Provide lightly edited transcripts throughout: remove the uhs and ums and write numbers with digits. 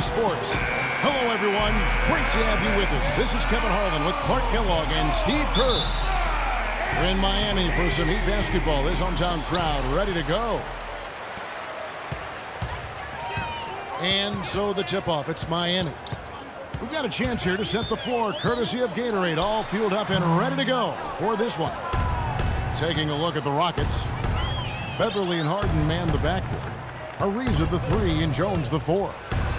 Sports. Hello, everyone. Great to have you with us. This is Kevin Harlan with Clark Kellogg and Steve Kerr. We're in Miami for some Heat basketball. This hometown crowd ready to go. And so the tip-off. It's Miami. We've got a chance here to set the floor, courtesy of Gatorade, all fueled up and ready to go for this one. Taking a look at the Rockets. Beverly and Harden man the backcourt. Ariza the 3 and Jones the 4.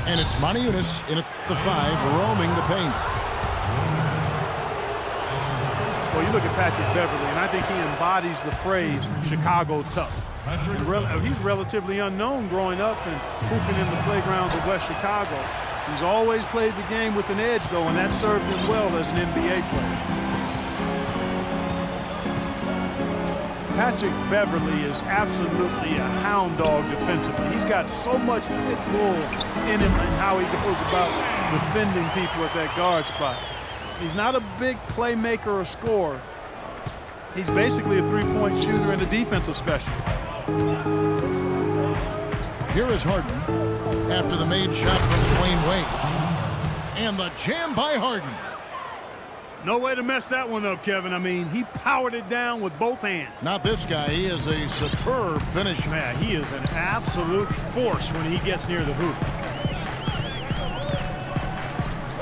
And it's Monty Eunice in at the 5, roaming the paint. Well, you look at Patrick Beverly, and I think he embodies the phrase Chicago tough. He's relatively unknown growing up and hooping in the playgrounds of West Chicago. He's always played the game with an edge, though, and that served him well as an NBA player. Patrick Beverly is absolutely a hound dog defensively. He's got so much pit bull in him and how he goes about defending people at that guard spot. He's not a big playmaker or scorer. He's basically a three-point shooter and a defensive specialist. Here is Harden after the made shot from Dwayne Wade. And the jam by Harden. No way to mess that one up, Kevin. I mean, he powered it down with both hands. Not this guy. He is a superb finisher. Man, he is an absolute force when he gets near the hoop.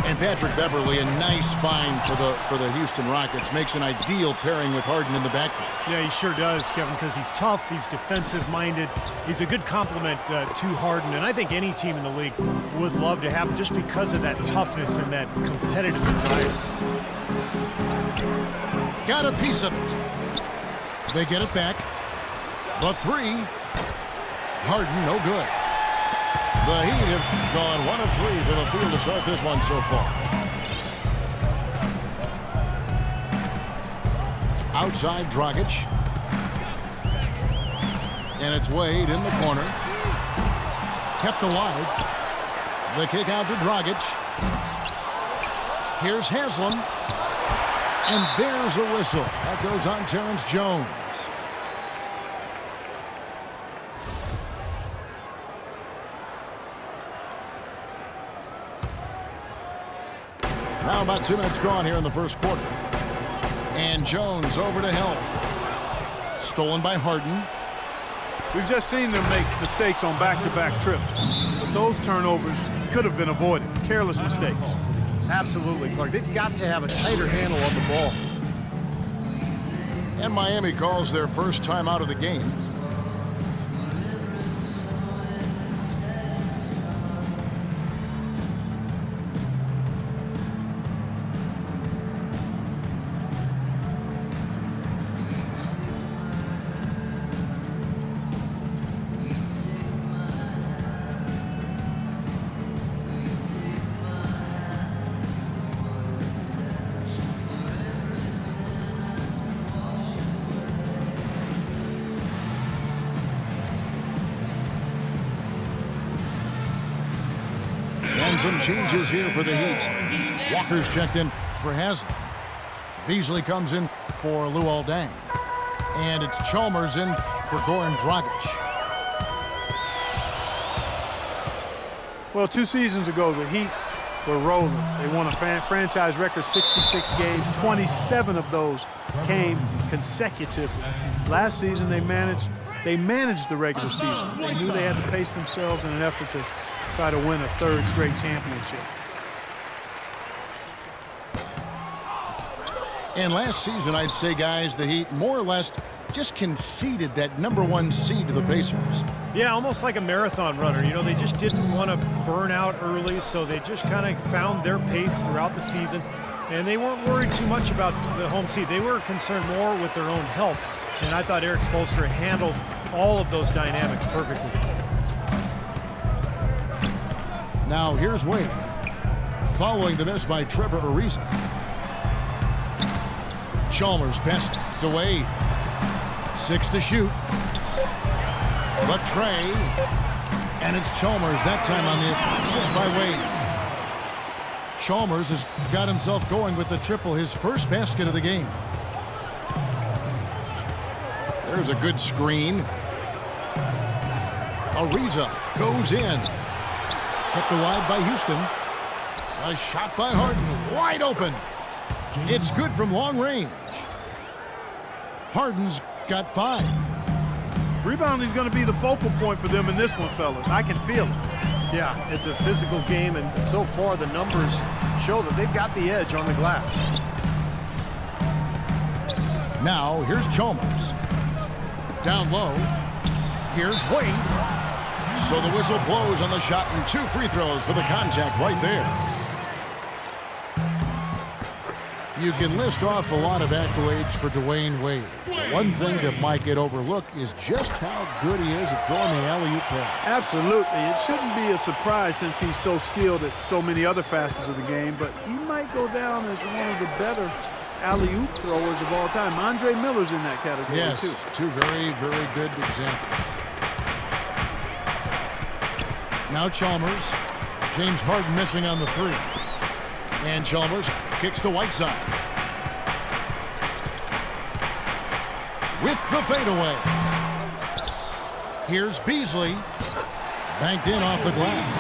And Patrick Beverly, a nice find for the Houston Rockets. Makes an ideal pairing with Harden in the backcourt. Yeah, he sure does, Kevin, because he's tough, he's defensive-minded. He's a good complement to Harden, and I think any team in the league would love to have him just because of that toughness and that competitive desire. Got a piece of it. They get it back. The 3. Harden, no good. The Heat have gone 1 of 3 for the field to start this one so far. Outside Dragic. And it's Wade in the corner. Kept alive. The kick out to Dragic. Here's Haslam. And there's a whistle. That goes on Terrence Jones. Now about 2 minutes gone here in the first quarter. And Jones over to help. Stolen by Harden. We've just seen them make mistakes on back-to-back trips. But those turnovers could have been avoided. Careless mistakes. Absolutely, Clark. They've got to have a tighter handle on the ball. And Miami calls their first time out of the game. Some changes here for the Heat. Walker's checked in for Haslam. Beasley comes in for Luol Deng. And it's Chalmers in for Goran Dragic. Well, 2 seasons ago, the Heat were rolling. They won a franchise record 66 games. 27 of those came consecutively. Last season, they managed the regular season. They knew they had to pace themselves in an effort to try to win a 3rd straight championship. And last season, I'd say, guys, the Heat more or less just conceded that #1 seed to the Pacers. Yeah, almost like a marathon runner. You know, they just didn't want to burn out early, so they just kind of found their pace throughout the season. And they weren't worried too much about the home seed. They were concerned more with their own health. And I thought Eric Spoelstra handled all of those dynamics perfectly. Now here's Wade. Following the miss by Trevor Ariza. Chalmers best to Wade. 6 to shoot. The tray. And it's Chalmers that time on the assist by Wade. Chalmers has got himself going with the triple, his first basket of the game. There's a good screen. Ariza goes in. Kept it wide by Houston. A shot by Harden, wide open. It's good from long range. Harden's got 5. Rebounding is going to be the focal point for them in this one, fellas. I can feel it. Yeah, it's a physical game, and so far the numbers show that they've got the edge on the glass. Now, here's Chalmers. Down low. Here's Wade. So the whistle blows on the shot, and 2 free throws for the contact right there. You can list off a lot of accolades for Dwayne Wade. But one thing that might get overlooked is just how good he is at throwing the alley-oop pass. Absolutely. It shouldn't be a surprise since he's so skilled at so many other facets of the game, but he might go down as one of the better alley-oop throwers of all time. Andre Miller's in that category, yes, too. 2 very, very good examples. Now Chalmers. James Harden missing on the 3. And Chalmers kicks to Whiteside. With the fadeaway. Here's Beasley. Banked in off the glass.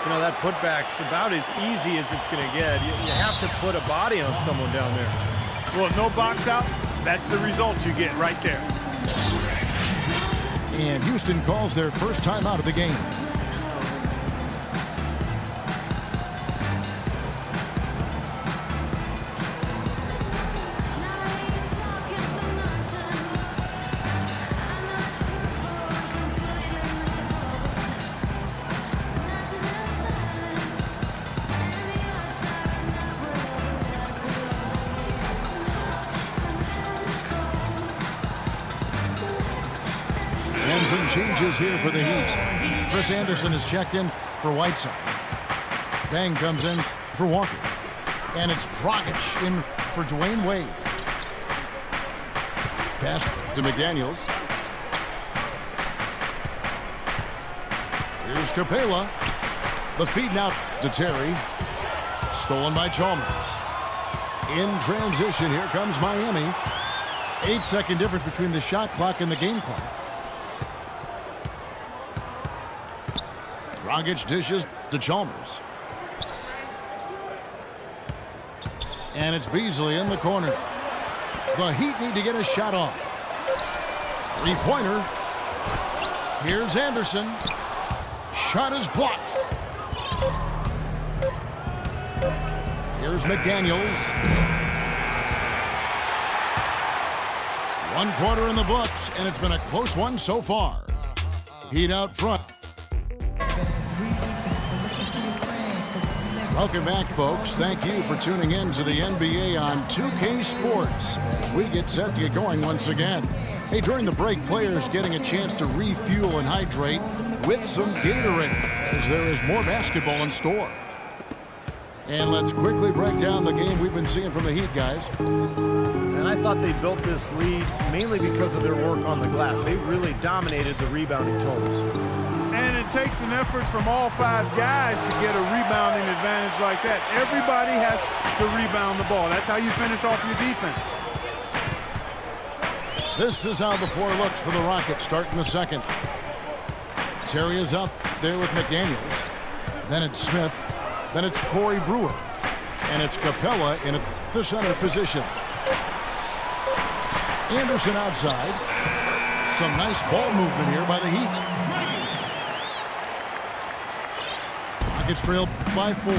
You know, that putback's about as easy as it's going to get. You have to put a body on someone down there. Well, no box out. That's the result you get right there. And Houston calls their first timeout of the game. And some changes here for the Heat. Chris Anderson is checked in for Whiteside. Bang comes in for Walker. And it's Dragic in for Dwayne Wade. Pass to McDaniels. Here's Capela. The feed now to Terry. Stolen by Chalmers. In transition, here comes Miami. 8-second difference between the shot clock and the game clock. Dragic dishes to Chalmers. And it's Beasley in the corner. The Heat need to get a shot off. 3-pointer. Here's Anderson. Shot is blocked. Here's McDaniels. 1 quarter in the books, and it's been a close one so far. Heat out front. Welcome back, folks. Thank you for tuning in to the NBA on 2K Sports as we get set to get going once again. Hey, during the break, players getting a chance to refuel and hydrate with some Gatorade as there is more basketball in store. And let's quickly break down the game we've been seeing from the Heat, guys. And I thought they built this lead mainly because of their work on the glass. They really dominated the rebounding totals. And it takes an effort from all 5 guys to get a rebounding advantage like that. Everybody has to rebound the ball. That's how you finish off your defense. This is how the floor looks for the Rockets starting the second. Terry is out there with McDaniels. Then it's Smith. Then it's Corey Brewer. And it's Capela in the center position. Anderson outside. Some nice ball movement here by the Heat. Rockets trailed by 4.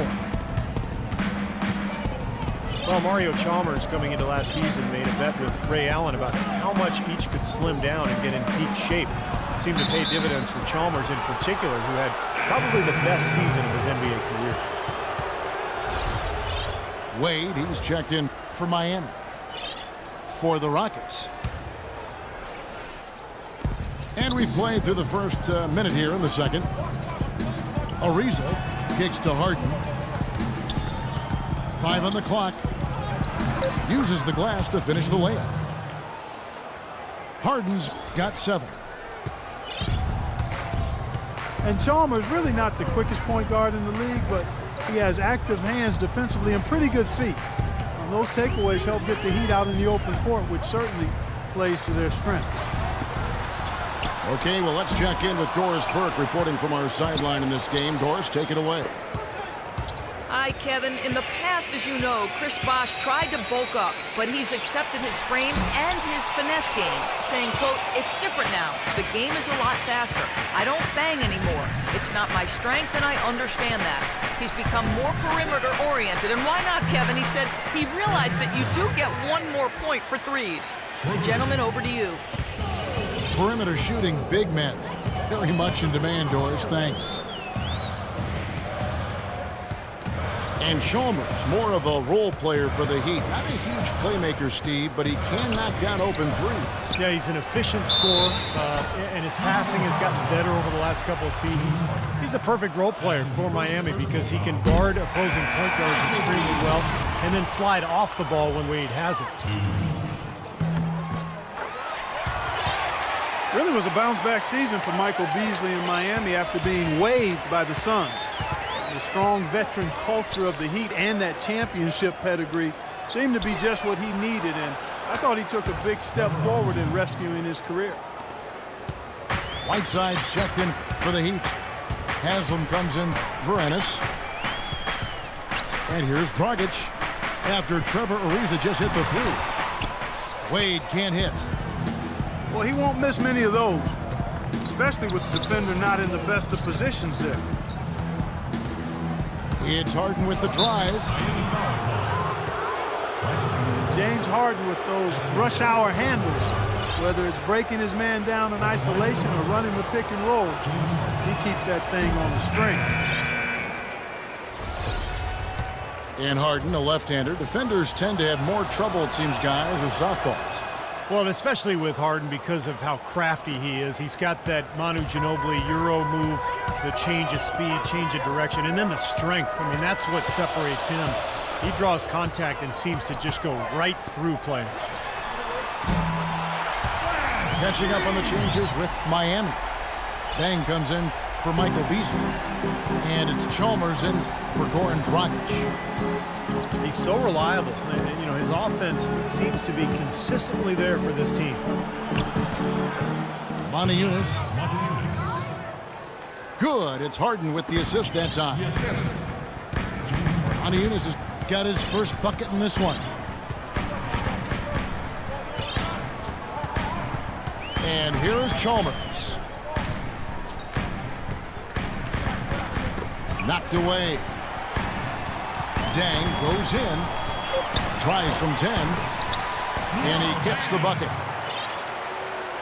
Well, Mario Chalmers, coming into last season, made a bet with Ray Allen about how much each could slim down and get in peak shape. Seemed to pay dividends for Chalmers in particular, who had probably the best season of his NBA career. Wade, he's checked in for Miami. For the Rockets. And we've played through the first minute here in the second. Ariza kicks to Harden. 5 on the clock. Uses the glass to finish the layup. Harden's got 7. And Chalmers really not the quickest point guard in the league, but he has active hands defensively and pretty good feet. And those takeaways help get the Heat out in the open court, which certainly plays to their strengths. Okay, well, let's check in with Doris Burke reporting from our sideline in this game. Doris, take it away. Hi, Kevin. In the past, as you know, Chris Bosh tried to bulk up, but he's accepted his frame and his finesse game, saying, quote, "It's different now. The game is a lot faster. I don't bang anymore. It's not my strength, and I understand that." He's become more perimeter-oriented, and why not, Kevin? He said he realized that you do get one more point for threes. Gentlemen, over to you. Perimeter shooting, big men. Very much in demand, Doris. Thanks. And Chalmers, more of a role player for the Heat. Not a huge playmaker, Steve, but he can knock down open threes. Yeah, he's an efficient scorer, and his passing has gotten better over the last couple of seasons. He's a perfect role player for Miami because he can guard opposing point guards extremely well and then slide off the ball when Wade hasn't. Really was a bounce-back season for Michael Beasley in Miami after being waived by the Suns. The strong veteran culture of the Heat and that championship pedigree seemed to be just what he needed, and I thought he took a big step forward in rescuing his career. Whiteside's checked in for the Heat. Haslam comes in for Ennis. And here's Dragic after Trevor Ariza just hit the three. Wade can't hit. Well, he won't miss many of those, especially with the defender not in the best of positions there. It's Harden with the drive. James Harden with those rush hour handles, whether it's breaking his man down in isolation or running the pick and roll, he keeps that thing on the string. And Harden, a left-hander. Defenders tend to have more trouble, it seems, guys, with softballs. Well, and especially with Harden because of how crafty he is. He's got that Manu Ginobili Euro move, the change of speed, change of direction, and then the strength. I mean, that's what separates him. He draws contact and seems to just go right through players. Catching up on the changes with Miami. Dang comes in for Michael Beasley. And it's Chalmers in for Goran Dragic. He's so reliable. You know, his offense seems to be consistently there for this team. Montezumas. Good. It's Harden with the assist that time. Montezumas has got his first bucket in this one. And here is Chalmers. Knocked away. Dang goes in. Tries from 10. And he gets the bucket.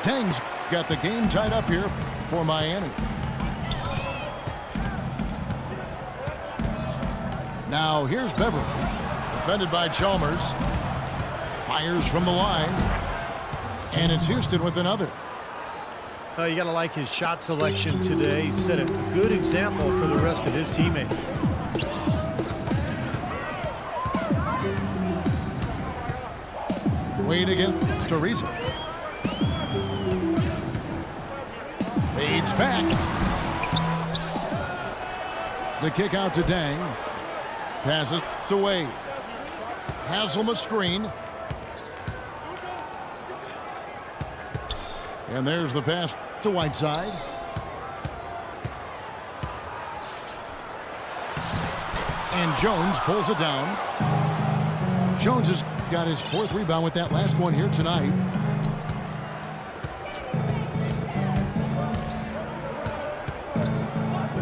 Dang's got the game tied up here for Miami. Now here's Beverly. Defended by Chalmers. Fires from the line. And it's Houston with another. You got to like his shot selection today. He set a good example for the rest of his teammates. Wade against Ariza. Fades back. The kick out to Dang. Passes to Wade. Haslam a screen. And there's the pass to Whiteside. And Jones pulls it down. Jones has got his fourth rebound with that last one here tonight.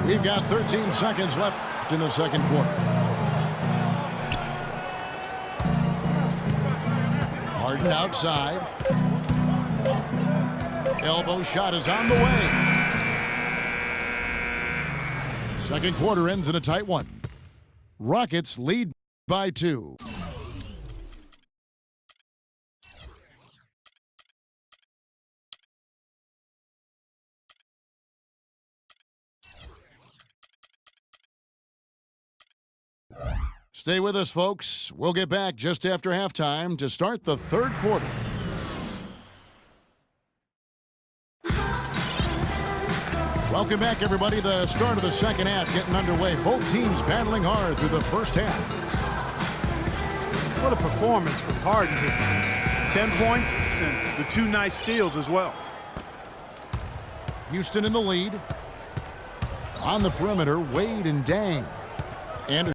We've got 13 seconds left in the second quarter. Harden outside. Elbow shot is on the way. Second quarter ends in a tight one. Rockets lead by 2. Stay with us, folks. We'll get back just after halftime to start the third quarter. Welcome back, everybody. The start of the second half getting underway. Both teams battling hard through the first half. What a performance from Harden. 10 points and the 2 nice steals as well. Houston in the lead. On the perimeter, Wade and Dang. And